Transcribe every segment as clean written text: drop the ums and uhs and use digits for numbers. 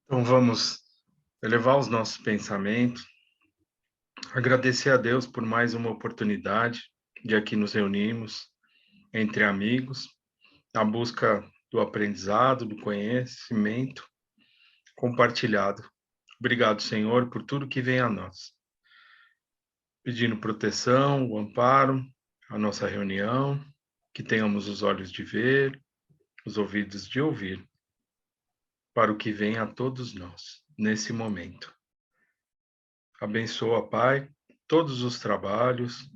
Então vamos elevar os nossos pensamentos, agradecer a Deus por mais uma oportunidade de aqui nos reunirmos entre amigos, na busca do aprendizado, do conhecimento compartilhado. Obrigado, Senhor, por tudo que vem a nós. Pedindo proteção, o amparo, a nossa reunião, que tenhamos os olhos de ver, os ouvidos de ouvir, para o que vem a todos nós, nesse momento. Abençoa, Pai, todos os trabalhos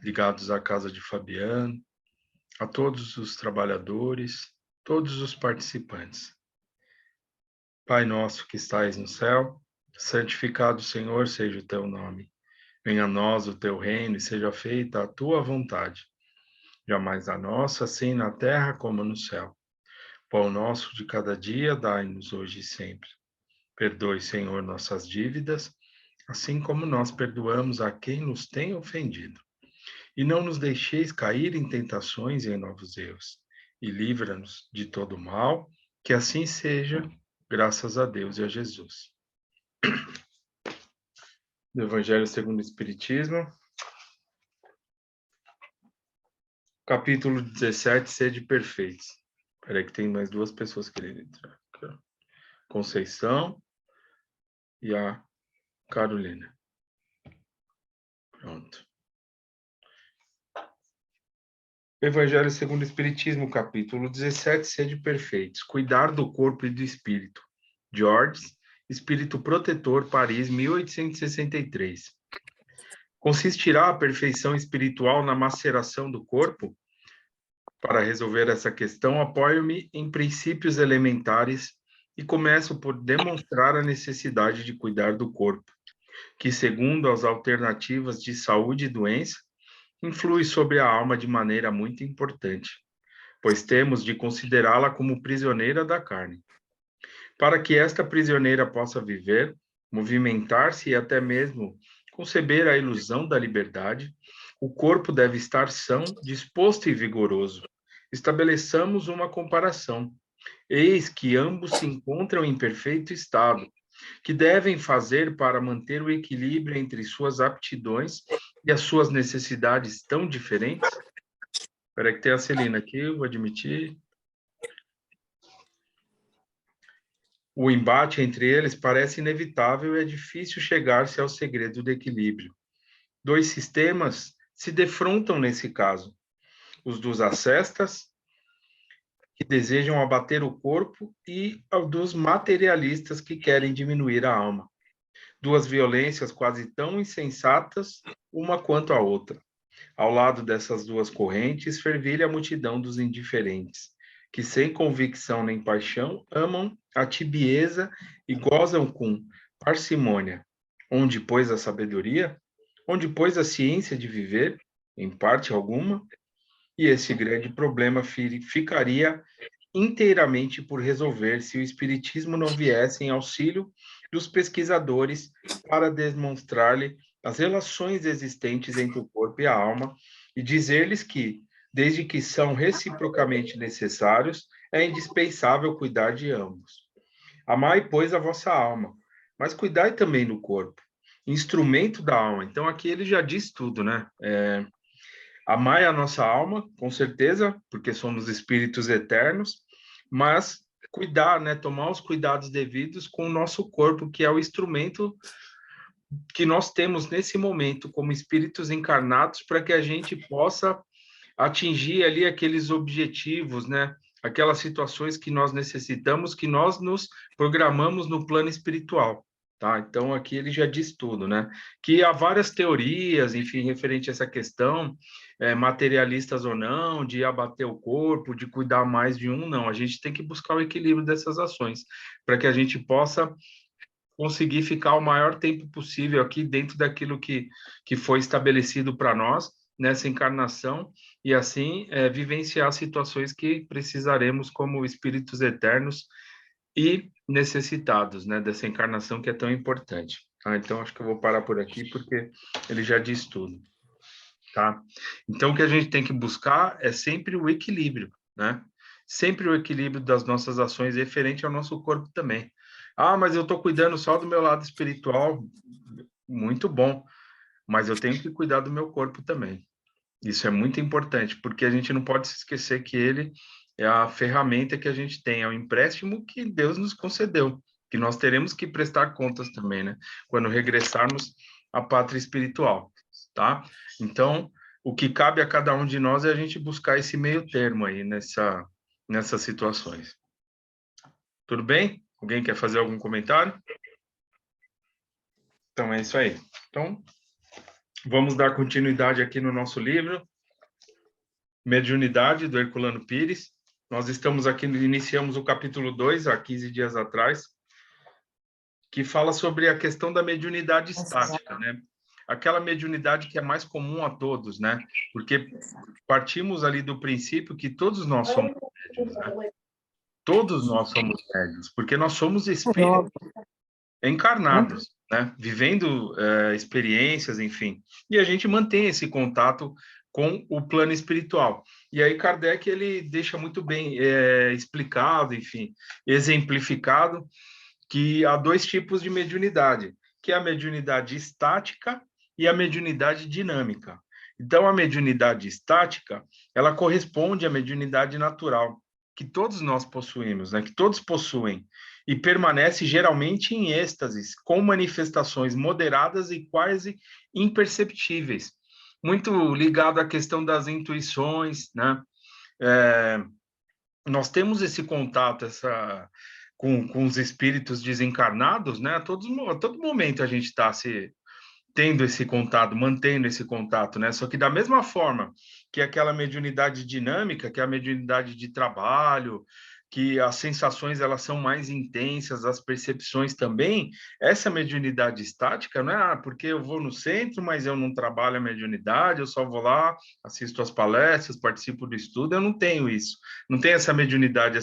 ligados à casa de Fabiano, a todos os trabalhadores, todos os participantes. Pai nosso que estais no céu, santificado, Senhor, seja o teu nome. Venha a nós o teu reino e seja feita a tua vontade, jamais a nossa, assim na terra como no céu. Pão nosso de cada dia, dai-nos hoje e sempre. Perdoe, Senhor, nossas dívidas, assim como nós perdoamos a quem nos tem ofendido. E não nos deixeis cair em tentações e em novos erros. E livra-nos de todo mal, que assim seja, graças a Deus e a Jesus. Do Evangelho segundo o Espiritismo, capítulo 17, Sede Perfeitos. Espera aí que tem mais duas pessoas querendo entrar. Conceição e a Carolina. Pronto. Evangelho segundo o Espiritismo, capítulo 17, Sede Perfeitos. Cuidar do corpo e do espírito. Georges, Espírito Protetor, Paris, 1863. Consistirá a perfeição espiritual na maceração do corpo? Para resolver essa questão, apoio-me em princípios elementares e começo por demonstrar a necessidade de cuidar do corpo, que, segundo as alternativas de saúde e doença, influi sobre a alma de maneira muito importante, pois temos de considerá-la como prisioneira da carne. Para que esta prisioneira possa viver, movimentar-se e até mesmo conceber a ilusão da liberdade, o corpo deve estar são, disposto e vigoroso. Estabeleçamos uma comparação. Eis que ambos se encontram em perfeito estado. Que devem fazer para manter o equilíbrio entre suas aptidões e as suas necessidades tão diferentes? Espera que tem a Celina aqui, eu vou admitir. O embate entre eles parece inevitável e é difícil chegar-se ao segredo do equilíbrio. Dois sistemas se defrontam nesse caso: os dos ascetas, que desejam abater o corpo, e os dos materialistas, que querem diminuir a alma. Duas violências quase tão insensatas, uma quanto a outra. Ao lado dessas duas correntes, fervilha a multidão dos indiferentes, que sem convicção nem paixão amam a tibieza e gozam com parcimônia. Onde, pois, a sabedoria? Onde, pois, a ciência de viver? Em parte alguma? E esse grande problema ficaria inteiramente por resolver se o Espiritismo não viesse em auxílio dos pesquisadores para demonstrar-lhe as relações existentes entre o corpo e a alma e dizer-lhes que, desde que são reciprocamente necessários, é indispensável cuidar de ambos. Amai, pois, a vossa alma, mas cuidai também do corpo, instrumento da alma. Então, aqui ele já diz tudo, né? Amai a nossa alma, com certeza, porque somos espíritos eternos, mas cuidar, né, tomar os cuidados devidos com o nosso corpo, que é o instrumento que nós temos nesse momento como espíritos encarnados para que a gente possa atingir ali aqueles objetivos, né, aquelas situações que nós necessitamos, que nós nos programamos no plano espiritual. Tá? Então, aqui ele já diz tudo, né? Que há várias teorias, enfim, referente a essa questão, materialistas ou não, de abater o corpo, de cuidar mais de um, não. A gente tem que buscar o equilíbrio dessas ações, para que a gente possa conseguir ficar o maior tempo possível aqui dentro daquilo que foi estabelecido para nós nessa encarnação e assim vivenciar situações que precisaremos como espíritos eternos e necessitados, né, dessa encarnação que é tão importante. Tá? Então, acho que eu vou parar por aqui, porque ele já diz tudo. Tá? Então, o que a gente tem que buscar é sempre o equilíbrio, né? Sempre o equilíbrio das nossas ações referente ao nosso corpo também. Ah, mas eu estou cuidando só do meu lado espiritual. Muito bom, mas eu tenho que cuidar do meu corpo também. Isso é muito importante, porque a gente não pode se esquecer que ele é a ferramenta que a gente tem, é o empréstimo que Deus nos concedeu, que nós teremos que prestar contas também, né? Quando regressarmos à pátria espiritual, tá? Então, o que cabe a cada um de nós é a gente buscar esse meio termo aí nessas situações. Tudo bem? Alguém quer fazer algum comentário? Então é isso aí. Então, vamos dar continuidade aqui no nosso livro, Mediunidade, do Herculano Pires. Nós estamos aqui, iniciamos o capítulo 2, há 15 dias atrás, que fala sobre a questão da mediunidade estática, né? Aquela mediunidade que é mais comum a todos, né? Porque partimos ali do princípio que todos nós somos médiuns, né? Todos nós somos médiuns, porque nós somos espíritos encarnados, né? Vivendo experiências, enfim. E a gente mantém esse contato com o plano espiritual. E aí Kardec ele deixa muito bem explicado, enfim, exemplificado que há dois tipos de mediunidade, que é a mediunidade estática e a mediunidade dinâmica. Então, a mediunidade estática, ela corresponde à mediunidade natural, que todos nós possuímos, né? Que todos possuem, e permanece geralmente em êxtases, com manifestações moderadas e quase imperceptíveis. Muito ligado à questão das intuições, né? Nós temos esse contato, com os espíritos desencarnados, né? A todo momento a gente está tendo esse contato, mantendo esse contato, né? Só que da mesma forma que aquela mediunidade dinâmica, que é a mediunidade de trabalho, que as sensações elas são mais intensas, as percepções também, essa mediunidade estática, não é porque eu vou no centro, mas eu não trabalho a mediunidade, eu só vou lá, assisto as palestras, participo do estudo, eu não tenho isso, não tenho essa mediunidade,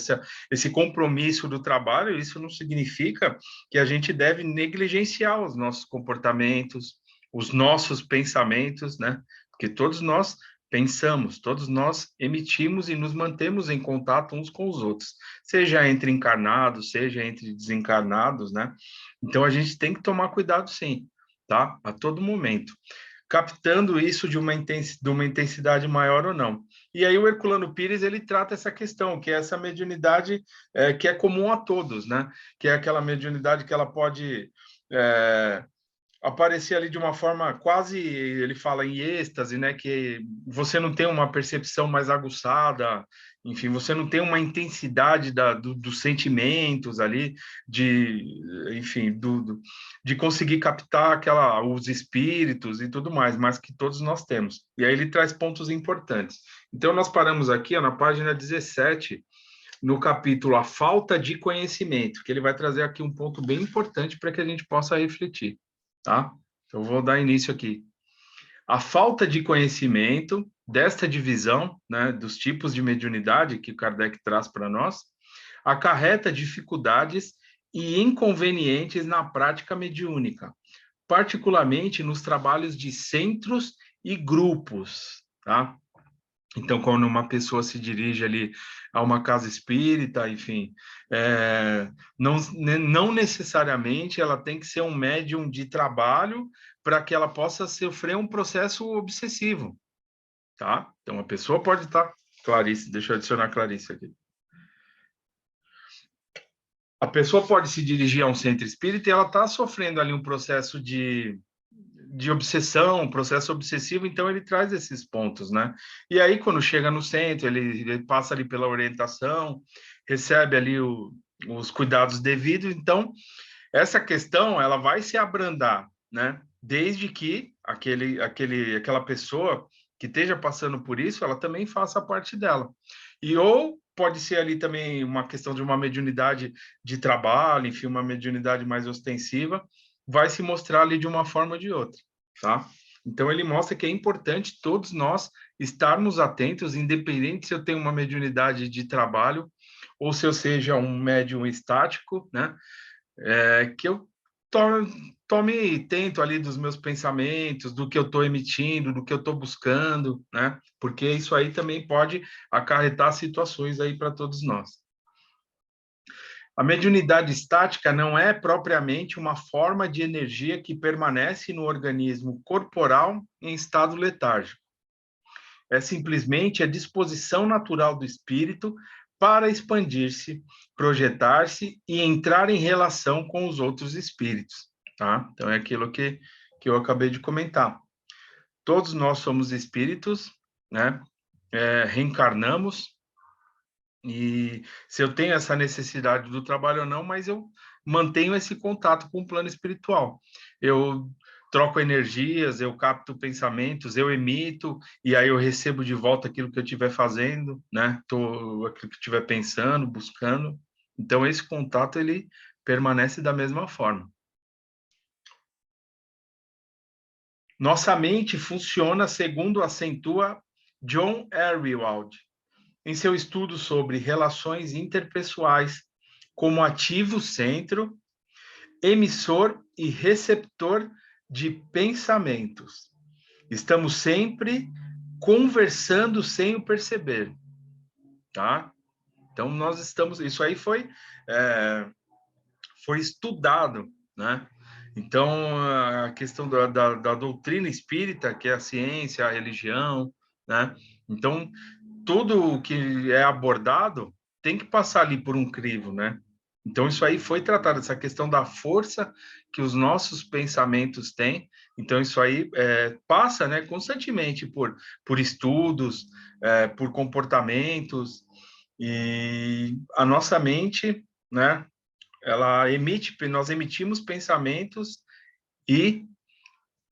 esse compromisso do trabalho, isso não significa que a gente deve negligenciar os nossos comportamentos, os nossos pensamentos, né? Porque todos nós pensamos, todos nós emitimos e nos mantemos em contato uns com os outros, seja entre encarnados, seja entre desencarnados, né? Então a gente tem que tomar cuidado, sim, tá? A todo momento, captando isso de uma intensidade maior ou não. E aí o Herculano Pires ele trata essa questão, que é essa mediunidade que é comum a todos, né? Que é aquela mediunidade que ela pode aparecer ali de uma forma quase, ele fala em êxtase, né, que você não tem uma percepção mais aguçada, enfim, você não tem uma intensidade dos sentimentos ali, enfim, de conseguir captar os espíritos e tudo mais, mas que todos nós temos. E aí ele traz pontos importantes. Então, nós paramos aqui ó, na página 17, no capítulo A Falta de Conhecimento, que ele vai trazer aqui um ponto bem importante para que a gente possa refletir. Tá? Então, vou dar início aqui. A falta de conhecimento desta divisão, né, dos tipos de mediunidade que Kardec traz para nós, acarreta dificuldades e inconvenientes na prática mediúnica, particularmente nos trabalhos de centros e grupos, tá? Então, quando uma pessoa se dirige ali a uma casa espírita, enfim, não necessariamente ela tem que ser um médium de trabalho para que ela possa sofrer um processo obsessivo, tá? Então, a pessoa pode estar... Clarice, deixa eu adicionar Clarice aqui. A pessoa pode se dirigir a um centro espírita e ela está sofrendo ali um processo de obsessão, processo obsessivo, então ele traz esses pontos, né? E aí, quando chega no centro, ele passa ali pela orientação, recebe ali os cuidados devidos, então essa questão, ela vai se abrandar, né? Desde que aquela pessoa que esteja passando por isso, ela também faça parte dela. E ou pode ser ali também uma questão de uma mediunidade de trabalho, enfim, uma mediunidade mais ostensiva, vai se mostrar ali de uma forma ou de outra, tá? Então, ele mostra que é importante todos nós estarmos atentos, independente se eu tenho uma mediunidade de trabalho ou se eu seja um médium estático, né? Que eu tome tento ali dos meus pensamentos, do que eu estou emitindo, do que eu estou buscando, né? Porque isso aí também pode acarretar situações aí para todos nós. A mediunidade estática não é propriamente uma forma de energia que permanece no organismo corporal em estado letárgico. É simplesmente a disposição natural do espírito para expandir-se, projetar-se e entrar em relação com os outros espíritos, tá? Então é aquilo que eu acabei de comentar. Todos nós somos espíritos, né? Reencarnamos, e se eu tenho essa necessidade do trabalho ou não, mas eu mantenho esse contato com o plano espiritual. Eu troco energias, eu capto pensamentos, eu emito, e aí eu recebo de volta aquilo que eu estiver fazendo, né? Aquilo que eu estiver pensando, buscando. Então, esse contato, ele permanece da mesma forma. Nossa mente funciona segundo acentua John Arrowald, em seu estudo sobre relações interpessoais, como ativo centro, emissor e receptor de pensamentos. Estamos sempre conversando sem o perceber, tá? Então, nós estamos... Isso aí foi estudado, né? Então, a questão da doutrina espírita, que é a ciência, a religião, né? Então, tudo o que é abordado tem que passar ali por um crivo, né? Então, isso aí foi tratado, essa questão da força que os nossos pensamentos têm. Então, isso aí passa, né, constantemente por estudos, por comportamentos, e a nossa mente, né, nós emitimos pensamentos e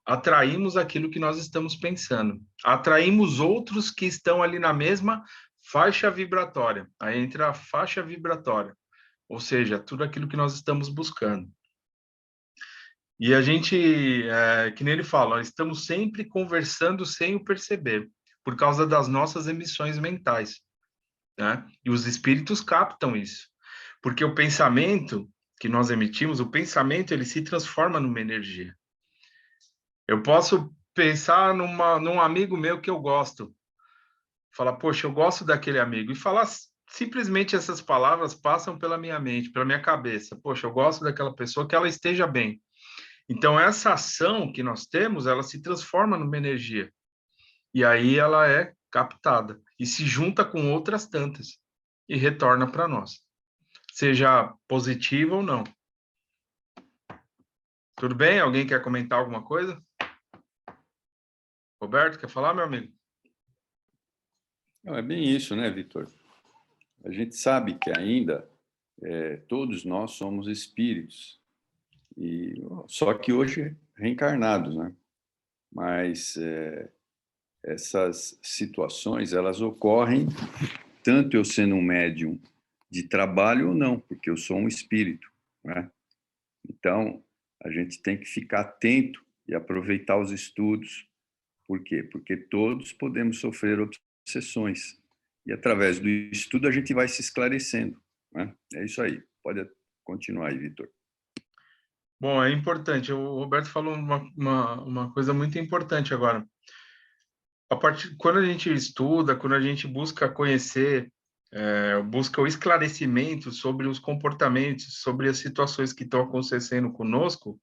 atraímos aquilo que nós estamos pensando. Atraímos outros que estão ali na mesma faixa vibratória. Aí entra a faixa vibratória, ou seja, tudo aquilo que nós estamos buscando. E a gente, que nem ele fala, nós estamos sempre conversando sem o perceber, por causa das nossas emissões mentais, né? E os espíritos captam isso, porque o pensamento que nós emitimos, o pensamento, ele se transforma numa energia. Eu posso pensar num amigo meu que eu gosto, falar, poxa, eu gosto daquele amigo, e falar simplesmente essas palavras passam pela minha mente, pela minha cabeça. Poxa, eu gosto daquela pessoa, que ela esteja bem. Então, essa ação que nós temos, ela se transforma numa energia. E aí ela é captada e se junta com outras tantas e retorna para nós, seja positiva ou não. Tudo bem? Alguém quer comentar alguma coisa? Roberto, quer falar, meu amigo? Não, é bem isso, né, Vitor? A gente sabe que ainda todos nós somos espíritos, só que hoje reencarnados, né? Mas essas situações, elas ocorrem tanto eu sendo um médium de trabalho ou não, porque eu sou um espírito, né? Então, a gente tem que ficar atento e aproveitar os estudos. Por quê? Porque todos podemos sofrer obsessões. E através do estudo a gente vai se esclarecendo, né? É isso aí. Pode continuar aí, Vitor. Bom, é importante. O Roberto falou uma coisa muito importante agora. Quando a gente estuda, quando a gente busca conhecer, busca o esclarecimento sobre os comportamentos, sobre as situações que estão acontecendo conosco,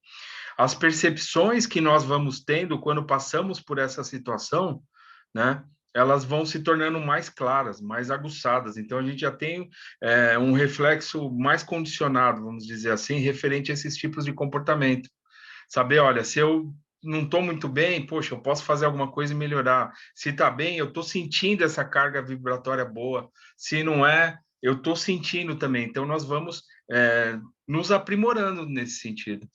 as percepções que nós vamos tendo quando passamos por essa situação, né? Elas vão se tornando mais claras, mais aguçadas. Então, a gente já tem um reflexo mais condicionado, vamos dizer assim, referente a esses tipos de comportamento. Saber, olha, se eu não estou muito bem, poxa, eu posso fazer alguma coisa e melhorar. Se está bem, eu estou sentindo essa carga vibratória boa. Se não é, eu estou sentindo também. Então, nós vamos nos aprimorando nesse sentido,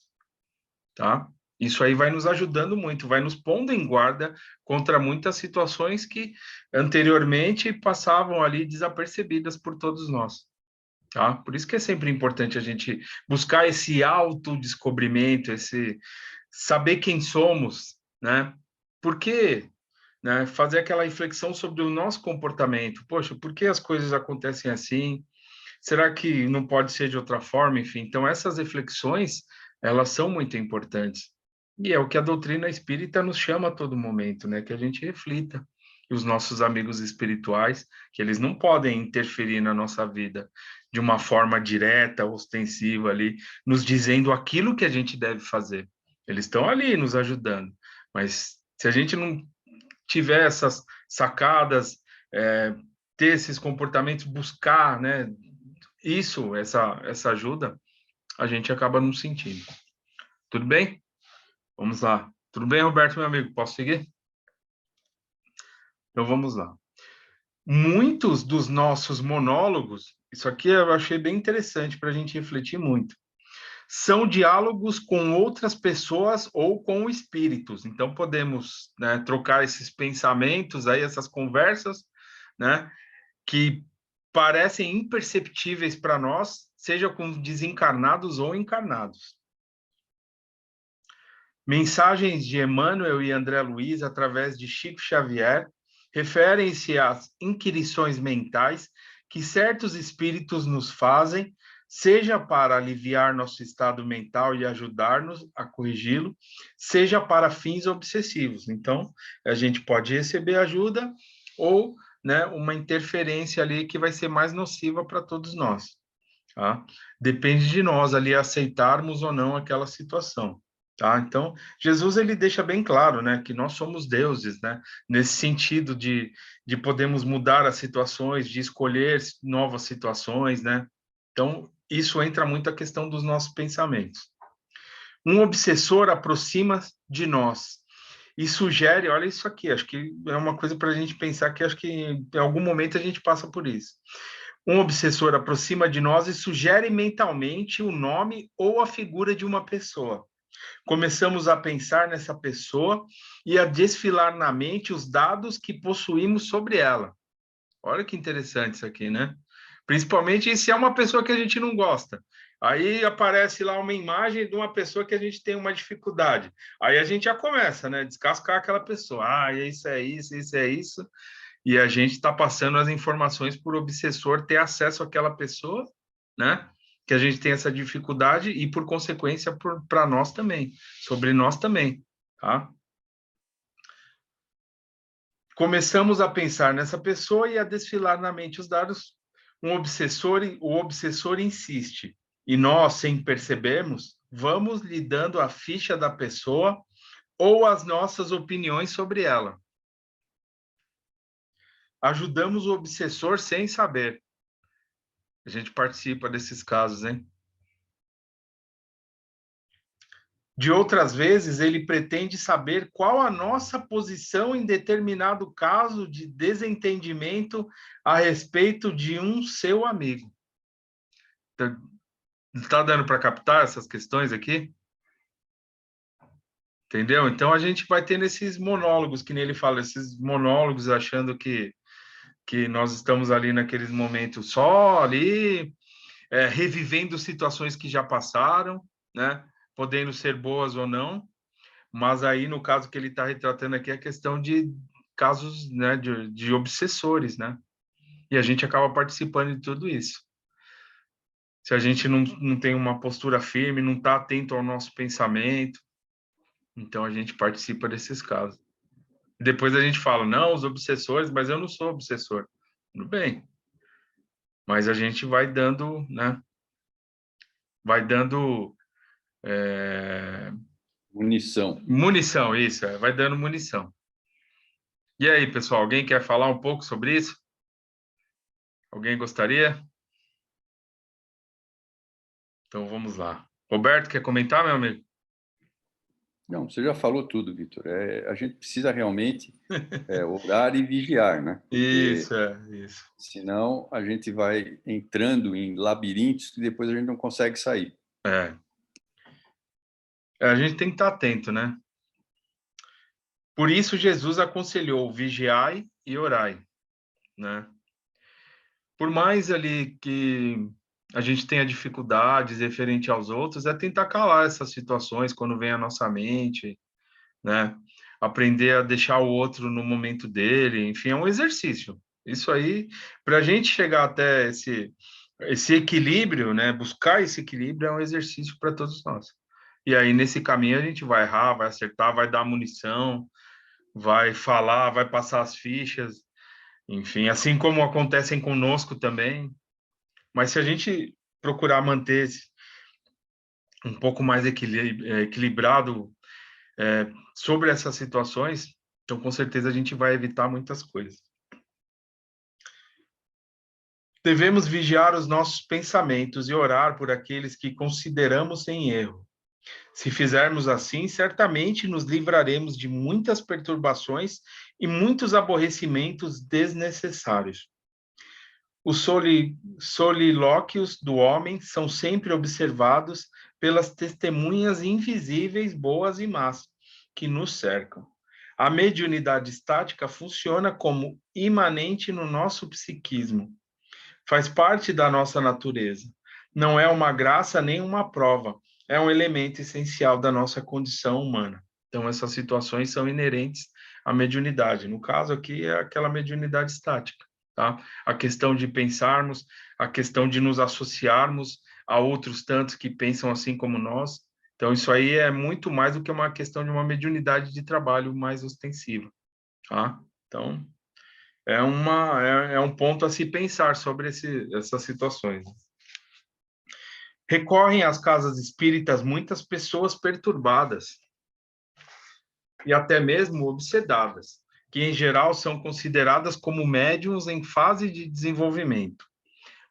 tá? Isso aí vai nos ajudando muito, vai nos pondo em guarda contra muitas situações que anteriormente passavam ali desapercebidas por todos nós. Tá? Por isso que é sempre importante a gente buscar esse autodescobrimento, esse saber quem somos, né? Por quê? Né? Fazer aquela reflexão sobre o nosso comportamento. Poxa, por que as coisas acontecem assim? Será que não pode ser de outra forma? Enfim, então essas reflexões, elas são muito importantes. E é o que a doutrina espírita nos chama a todo momento, né? Que a gente reflita. E os nossos amigos espirituais, que eles não podem interferir na nossa vida. de uma forma direta, ostensiva ali, nos dizendo aquilo que a gente deve fazer. Eles estão ali nos ajudando, mas se a gente não tiver essas sacadas, ter esses comportamentos, buscar, né, essa ajuda, a gente acaba não sentindo. Tudo bem? Vamos lá. Tudo bem, Roberto, meu amigo? Posso seguir? Então vamos lá. Muitos dos nossos monólogos, isso aqui eu achei bem interessante para a gente refletir muito, são diálogos com outras pessoas ou com espíritos. Então podemos, né, trocar esses pensamentos aí, essas conversas, né, que parecem imperceptíveis para nós, seja com desencarnados ou encarnados. Mensagens de Emmanuel e André Luiz, através de Chico Xavier, referem-se às inquirições mentais que certos espíritos nos fazem, seja para aliviar nosso estado mental e ajudar-nos a corrigi-lo, seja para fins obsessivos. Então, a gente pode receber ajuda ou, né, uma interferência ali que vai ser mais nociva para todos nós. Tá? Depende de nós ali aceitarmos ou não aquela situação. Tá? Então, Jesus ele deixa bem claro, né, que nós somos deuses, né, nesse sentido de podermos mudar as situações, de escolher novas situações, né? Então, isso entra muito a questão dos nossos pensamentos. Um obsessor aproxima de nós e sugere, olha isso aqui, acho que é uma coisa para a gente pensar que acho que em algum momento a gente passa por isso. Um obsessor aproxima de nós e sugere mentalmente o nome ou a figura de uma pessoa. Começamos a pensar nessa pessoa e a desfilar na mente os dados que possuímos sobre ela. Olha que interessante isso aqui, né? Principalmente se é uma pessoa que a gente não gosta. Aí aparece lá uma imagem de uma pessoa que a gente tem uma dificuldade. Aí a gente já começa, né? Descascar aquela pessoa. Ah, isso é isso, isso é isso. E a gente está passando as informações por obsessor ter acesso àquela pessoa, né? Que a gente tem essa dificuldade e, por consequência, para nós também, sobre nós também, tá? Começamos a pensar nessa pessoa e a desfilar na mente os dados. O obsessor insiste, e nós, sem percebermos, vamos lhe dando a ficha da pessoa ou as nossas opiniões sobre ela. Ajudamos o obsessor sem saber. A gente participa desses casos, hein? De outras vezes, ele pretende saber qual a nossa posição em determinado caso de desentendimento a respeito de um seu amigo. Está dando para captar essas questões aqui? Entendeu? Então, a gente vai tendo esses monólogos, que nem ele fala, esses monólogos achando que nós estamos ali naqueles momentos só ali, revivendo situações que já passaram, né? Podendo ser boas ou não, mas aí no caso que ele está retratando aqui é a questão de casos, né, de obsessores, né? E a gente acaba participando de tudo isso. Se a gente não tem uma postura firme, não está atento ao nosso pensamento, então a gente participa desses casos. Depois a gente fala, não, os obsessores, mas eu não sou obsessor. Tudo bem. Mas a gente vai dando, né? Vai dando Munição. munição, isso, vai dando munição. E aí, pessoal, alguém quer falar um pouco sobre isso? Alguém gostaria? Então vamos lá. Roberto, quer comentar, meu amigo? Não, você já falou tudo, Vitor. A gente precisa realmente orar e vigiar, né? Porque Isso. senão a gente vai entrando em labirintos que depois a gente não consegue sair. A gente tem que estar atento, né? Por isso Jesus aconselhou: vigiai e orai, né? Por mais ali que a gente tenha dificuldades referente aos outros, é tentar calar essas situações quando vem à nossa mente, né? Aprender a deixar o outro no momento dele, enfim, é um exercício. Isso aí, para a gente chegar até esse equilíbrio, né? Buscar esse equilíbrio é um exercício para todos nós. E aí, nesse caminho, a gente vai errar, vai acertar, vai dar munição, vai falar, vai passar as fichas, enfim, assim como acontecem conosco também, Mas se a gente procurar manter um pouco mais equilibrado sobre essas situações, então com certeza a gente vai evitar muitas coisas. Devemos vigiar os nossos pensamentos e orar por aqueles que consideramos sem erro. Se fizermos assim, certamente nos livraremos de muitas perturbações e muitos aborrecimentos desnecessários. Os solilóquios do homem são sempre observados pelas testemunhas invisíveis, boas e más, que nos cercam. A mediunidade estática funciona como imanente no nosso psiquismo. Faz parte da nossa natureza. Não é uma graça nem uma prova, é um elemento essencial da nossa condição humana. Então, essas situações são inerentes à mediunidade. No caso aqui, é aquela mediunidade estática, tá? A questão de pensarmos, a questão de nos associarmos a outros tantos que pensam assim como nós. Então, isso aí é muito mais do que uma questão de uma mediunidade de trabalho mais ostensiva, tá? Então, é um ponto a se pensar sobre essas situações. Recorrem às casas espíritas muitas pessoas perturbadas e até mesmo obsedadas, que em geral são consideradas como médiuns em fase de desenvolvimento.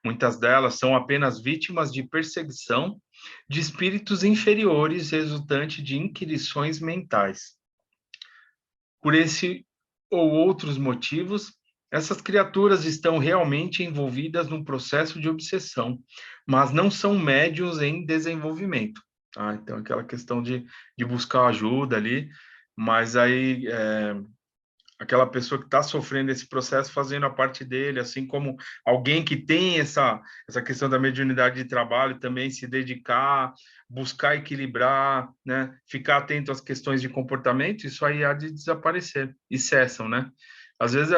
Muitas delas são apenas vítimas de perseguição de espíritos inferiores resultante de inquirições mentais. Por esse ou outros motivos, essas criaturas estão realmente envolvidas num processo de obsessão, mas não são médiuns em desenvolvimento. Tá? Então, aquela questão de buscar ajuda ali, mas aí aquela pessoa que está sofrendo esse processo fazendo a parte dele, assim como alguém que tem essa questão da mediunidade de trabalho também se dedicar, buscar equilibrar, né? Ficar atento às questões de comportamento, isso aí há de desaparecer e cessam, né? Às vezes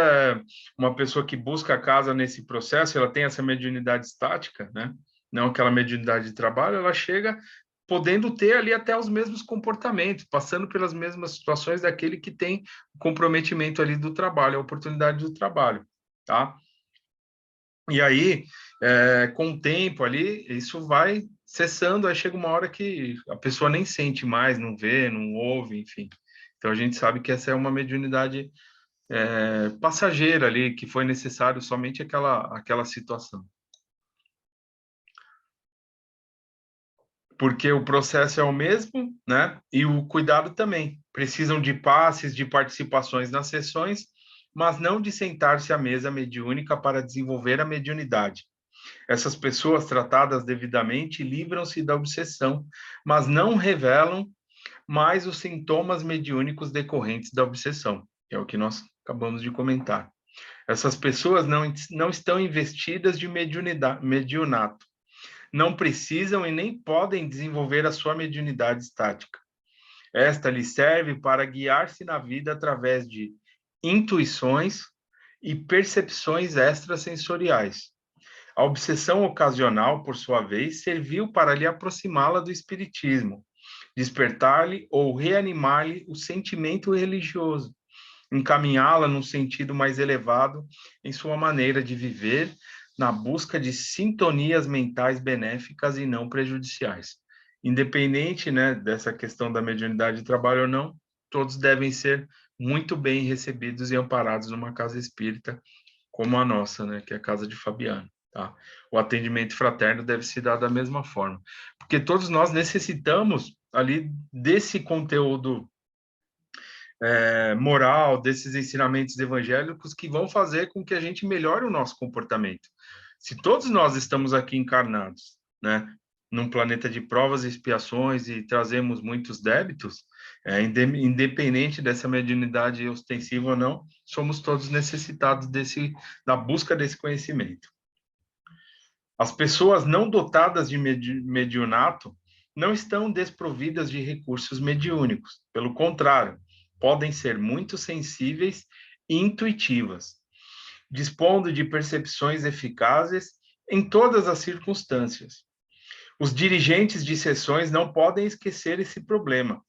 uma pessoa que busca a casa nesse processo, ela tem essa mediunidade estática, né? Não aquela mediunidade de trabalho, ela chega podendo ter ali até os mesmos comportamentos, passando pelas mesmas situações daquele que tem o comprometimento ali do trabalho, a oportunidade do trabalho, tá? E aí, com o tempo ali, isso vai cessando, aí chega uma hora que a pessoa nem sente mais, não vê, não ouve, enfim. Então, a gente sabe que essa é uma mediunidade passageira ali, que foi necessário somente aquela situação. Porque o processo é o mesmo, né? E o cuidado também. Precisam de passes, de participações nas sessões, mas não de sentar-se à mesa mediúnica para desenvolver a mediunidade. Essas pessoas tratadas devidamente livram-se da obsessão, mas não revelam mais os sintomas mediúnicos decorrentes da obsessão, que é o que nós acabamos de comentar. Essas pessoas não estão investidas de mediunato, não precisam e nem podem desenvolver a sua mediunidade estática. Esta lhes serve para guiar-se na vida através de intuições e percepções extrasensoriais. A obsessão ocasional, por sua vez, serviu para lhe aproximá-la do espiritismo, despertar-lhe ou reanimar-lhe o sentimento religioso, encaminhá-la num sentido mais elevado em sua maneira de viver, na busca de sintonias mentais benéficas e não prejudiciais. Independente, né, dessa questão da mediunidade de trabalho ou não, todos devem ser muito bem recebidos e amparados numa casa espírita como a nossa, né, que é a casa de Fabiano. Tá? O atendimento fraterno deve se dar da mesma forma, porque todos nós necessitamos ali desse conteúdo moral, desses ensinamentos evangélicos que vão fazer com que a gente melhore o nosso comportamento. Se todos nós estamos aqui encarnados, né, num planeta de provas e expiações e trazemos muitos débitos, independente dessa mediunidade ostensiva ou não, somos todos necessitados da busca desse conhecimento. As pessoas não dotadas de mediunato não estão desprovidas de recursos mediúnicos. Pelo contrário, podem ser muito sensíveis e intuitivas, dispondo de percepções eficazes em todas as circunstâncias. Os dirigentes de sessões não podem esquecer esse problema,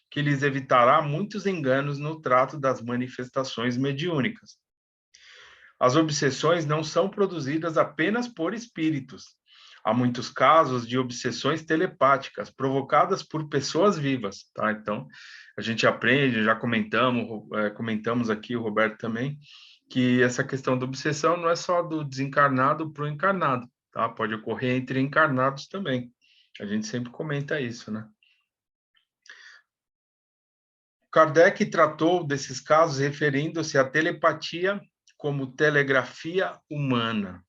que lhes evitará muitos enganos no trato das manifestações mediúnicas. As obsessões não são produzidas apenas por espíritos. Há muitos casos de obsessões telepáticas provocadas por pessoas vivas, tá? Então, a gente aprende, já comentamos aqui, o Roberto também, que essa questão da obsessão não é só do desencarnado para o encarnado, tá? Pode ocorrer entre encarnados também. A gente sempre comenta isso, né? Kardec tratou desses casos referindo-se à telepatia como telegrafia humana.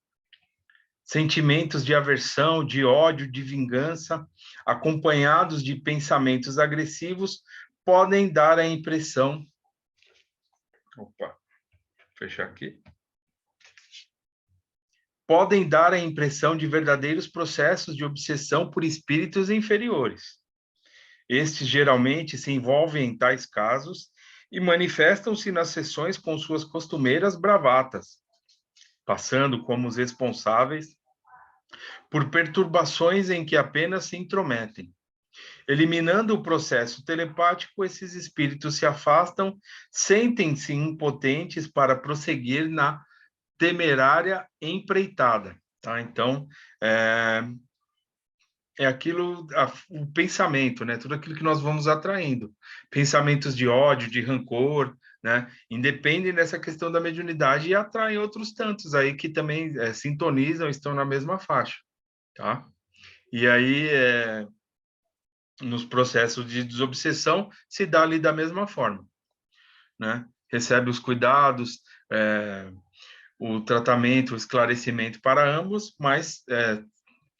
Sentimentos de aversão, de ódio, de vingança, acompanhados de pensamentos agressivos, podem dar a impressão... Opa, fechar aqui. Podem dar a impressão de verdadeiros processos de obsessão por espíritos inferiores. Estes geralmente se envolvem em tais casos e manifestam-se nas sessões com suas costumeiras bravatas, passando como os responsáveis por perturbações em que apenas se intrometem. Eliminando o processo telepático, esses espíritos se afastam, sentem-se impotentes para prosseguir na temerária empreitada. Tá? Então, é aquilo, o pensamento, né? Tudo aquilo que nós vamos atraindo. Pensamentos de ódio, de rancor, né? Independem dessa questão da mediunidade e atraem outros tantos aí que também sintonizam, estão na mesma faixa, tá? E aí, nos processos de desobsessão, se dá ali da mesma forma, né? Recebe os cuidados, o tratamento, o esclarecimento para ambos, mas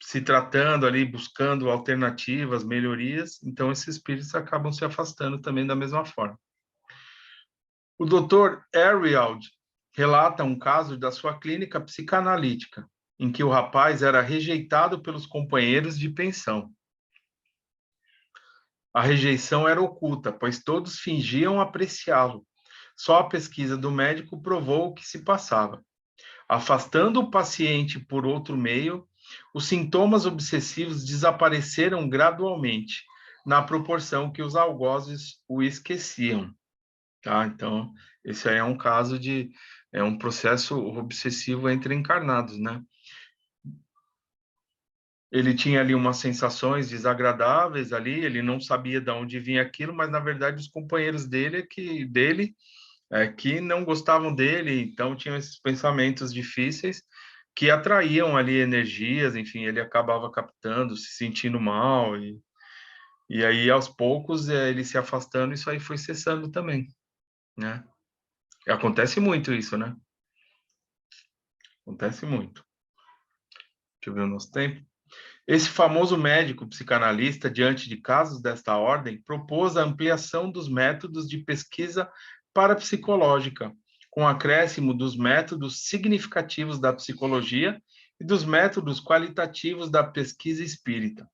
se tratando ali, buscando alternativas, melhorias, então esses espíritos acabam se afastando também da mesma forma. O Dr. Ariald relata um caso da sua clínica psicanalítica, em que o rapaz era rejeitado pelos companheiros de pensão. A rejeição era oculta, pois todos fingiam apreciá-lo. Só a pesquisa do médico provou o que se passava. Afastando o paciente por outro meio, os sintomas obsessivos desapareceram gradualmente, na proporção que os algozes o esqueciam. Tá? Então, esse aí é um caso de... é um processo obsessivo entre encarnados, né? Ele tinha ali umas sensações desagradáveis ali, ele não sabia de onde vinha aquilo, mas, na verdade, os companheiros dele que não gostavam dele, então tinham esses pensamentos difíceis que atraíam ali energias, enfim, ele acabava captando, se sentindo mal, e aí, aos poucos, ele se afastando, isso aí foi cessando também, né? Acontece muito isso, né? Acontece muito. Deixa eu ver o nosso tempo. Esse famoso médico psicanalista, diante de casos desta ordem, propôs a ampliação dos métodos de pesquisa parapsicológica, com acréscimo dos métodos significativos da psicologia e dos métodos qualitativos da pesquisa espírita.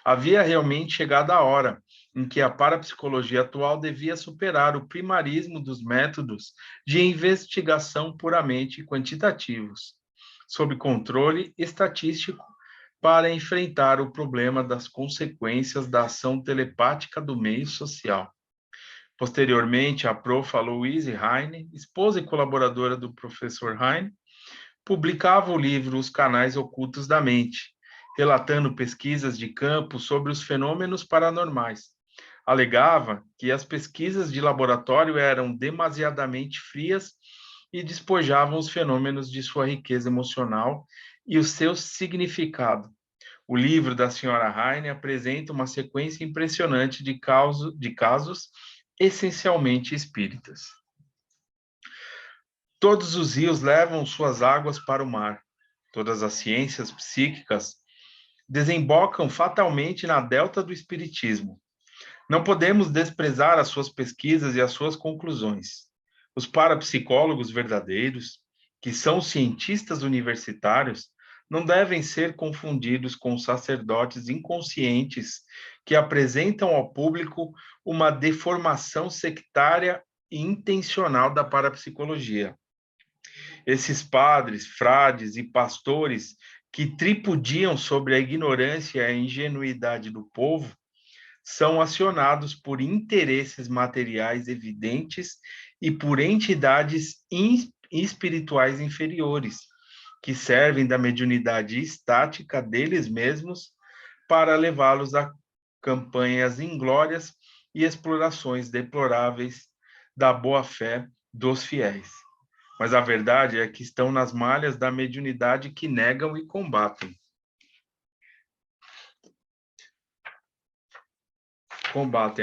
Havia realmente chegado a hora em que a parapsicologia atual devia superar o primarismo dos métodos de investigação puramente quantitativos, sob controle estatístico, para enfrentar o problema das consequências da ação telepática do meio social. Posteriormente, a profa Louise Heine, esposa e colaboradora do professor Heine, publicava o livro Os Canais Ocultos da Mente, relatando pesquisas de campo sobre os fenômenos paranormais. Alegava que as pesquisas de laboratório eram demasiadamente frias e despojavam os fenômenos de sua riqueza emocional e o seu significado. O livro da senhora Heine apresenta uma sequência impressionante de casos essencialmente espíritas. Todos os rios levam suas águas para o mar. Todas as ciências psíquicas desembocam fatalmente na delta do espiritismo. Não podemos desprezar as suas pesquisas e as suas conclusões. Os parapsicólogos verdadeiros, que são cientistas universitários, não devem ser confundidos com sacerdotes inconscientes que apresentam ao público uma deformação sectária e intencional da parapsicologia. Esses padres, frades e pastores que tripudiam sobre a ignorância e a ingenuidade do povo são acionados por interesses materiais evidentes e por entidades espirituais inferiores, que servem da mediunidade estática deles mesmos para levá-los a campanhas inglórias e explorações deploráveis da boa-fé dos fiéis. Mas a verdade é que estão nas malhas da mediunidade que negam e combatem.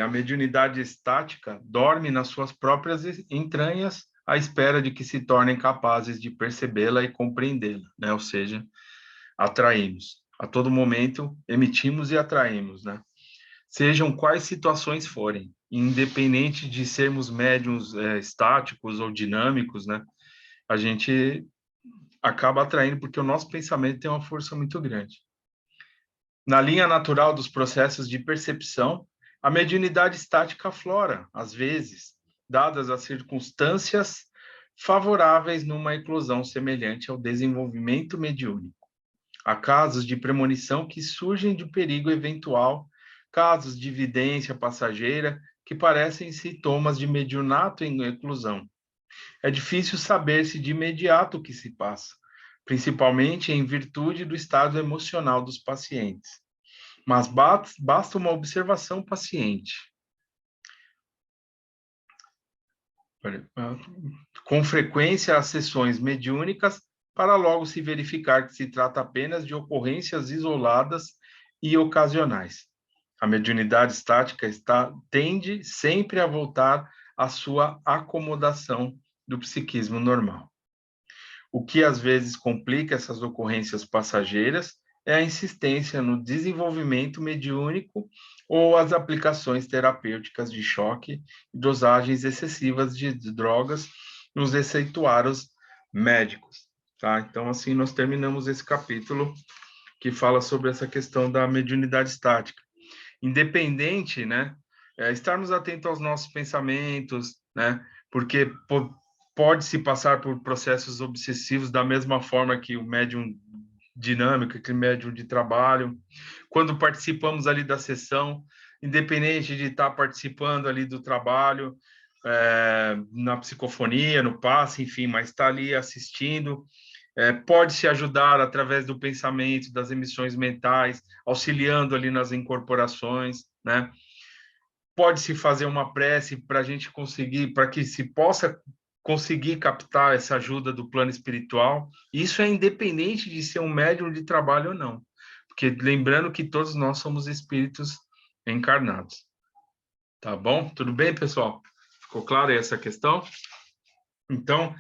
A mediunidade estática dorme nas suas próprias entranhas à espera de que se tornem capazes de percebê-la e compreendê-la, né? Ou seja, atraímos. A todo momento, emitimos e atraímos, né? Sejam quais situações forem, independente de sermos médiums estáticos ou dinâmicos, né? A gente acaba atraindo porque o nosso pensamento tem uma força muito grande. Na linha natural dos processos de percepção, a mediunidade estática aflora, às vezes, dadas as circunstâncias favoráveis numa eclosão semelhante ao desenvolvimento mediúnico. Há casos de premonição que surgem de perigo eventual, casos de vidência passageira que parecem sintomas de mediunato em eclosão. É difícil saber-se de imediato o que se passa, principalmente em virtude do estado emocional dos pacientes. Mas basta uma observação paciente. Com frequência, as sessões mediúnicas para logo se verificar que se trata apenas de ocorrências isoladas e ocasionais. A mediunidade estática tende sempre a voltar à sua acomodação do psiquismo normal. O que às vezes complica essas ocorrências passageiras é a insistência no desenvolvimento mediúnico ou as aplicações terapêuticas de choque e dosagens excessivas de drogas nos receituários médicos. Tá? Então, assim, nós terminamos esse capítulo que fala sobre essa questão da mediunidade estática. Independente, né, estarmos atentos aos nossos pensamentos, né, porque pode se passar por processos obsessivos da mesma forma que o médium dinâmico, que o médium de trabalho. Quando participamos ali da sessão, independente de estar participando ali do trabalho, na psicofonia, no passe, enfim, mas está ali assistindo, pode se ajudar através do pensamento, das emissões mentais, auxiliando ali nas incorporações, né? Pode-se fazer uma prece para a gente conseguir, para que se possa conseguir captar essa ajuda do plano espiritual. Isso é independente de ser um médium de trabalho ou não, porque lembrando que todos nós somos espíritos encarnados. Tá bom? Tudo bem, pessoal? Ficou claro aí essa questão? Então,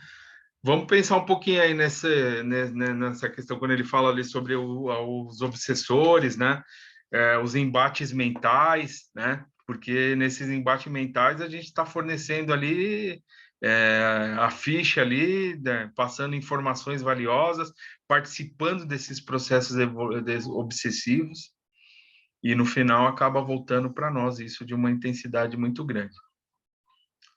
vamos pensar um pouquinho aí nessa questão, quando ele fala ali sobre os obsessores, né? Os embates mentais, né? Porque nesses embates mentais a gente está fornecendo ali a ficha ali, né? Passando informações valiosas, participando desses processos obsessivos, e no final acaba voltando para nós isso de uma intensidade muito grande.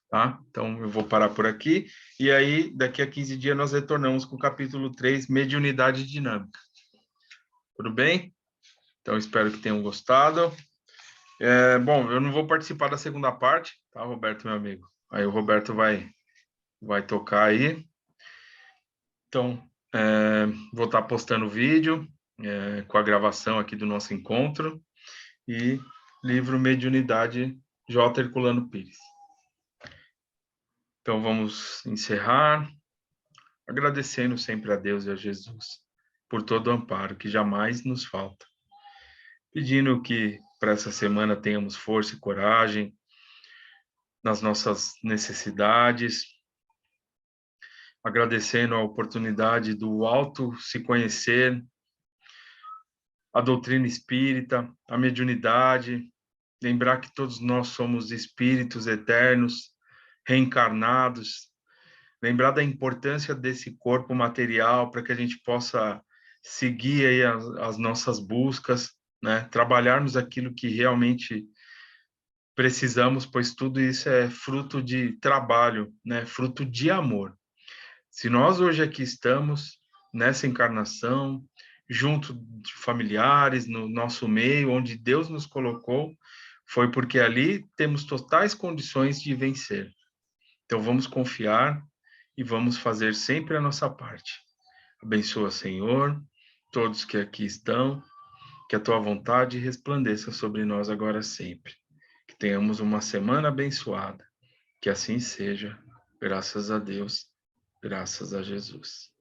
Tá? Então, eu vou parar por aqui, e aí, daqui a 15 dias, nós retornamos com o capítulo 3, Mediunidade Dinâmica. Tudo bem? Então, espero que tenham gostado. Bom, eu não vou participar da segunda parte, tá, Roberto, meu amigo? Aí o Roberto vai tocar aí. Então, vou estar postando o vídeo com a gravação aqui do nosso encontro, e livro Mediunidade, J. Herculano Pires. Então, vamos encerrar, agradecendo sempre a Deus e a Jesus por todo o amparo que jamais nos falta. Pedindo que para essa semana tenhamos força e coragem nas nossas necessidades, agradecendo a oportunidade do auto se conhecer, a doutrina espírita, a mediunidade, lembrar que todos nós somos espíritos eternos, reencarnados, lembrar da importância desse corpo material para que a gente possa seguir aí as nossas buscas, né? Trabalharmos aquilo que realmente precisamos, pois tudo isso é fruto de trabalho, né? Fruto de amor. Se nós hoje aqui estamos, nessa encarnação, junto de familiares, no nosso meio, onde Deus nos colocou, foi porque ali temos totais condições de vencer. Então, vamos confiar e vamos fazer sempre a nossa parte. Abençoa, Senhor, todos que aqui estão, que a tua vontade resplandeça sobre nós agora sempre. Que tenhamos uma semana abençoada. Que assim seja, graças a Deus, graças a Jesus.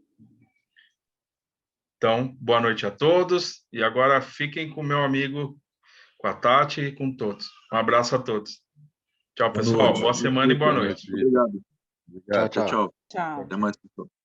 Então, boa noite a todos, e agora fiquem com meu amigo, com a Tati e com todos. Um abraço a todos. Tchau, pessoal. Boa semana e boa noite. Obrigado. Obrigado. Tchau, tchau. Tchau. Até mais, pessoal.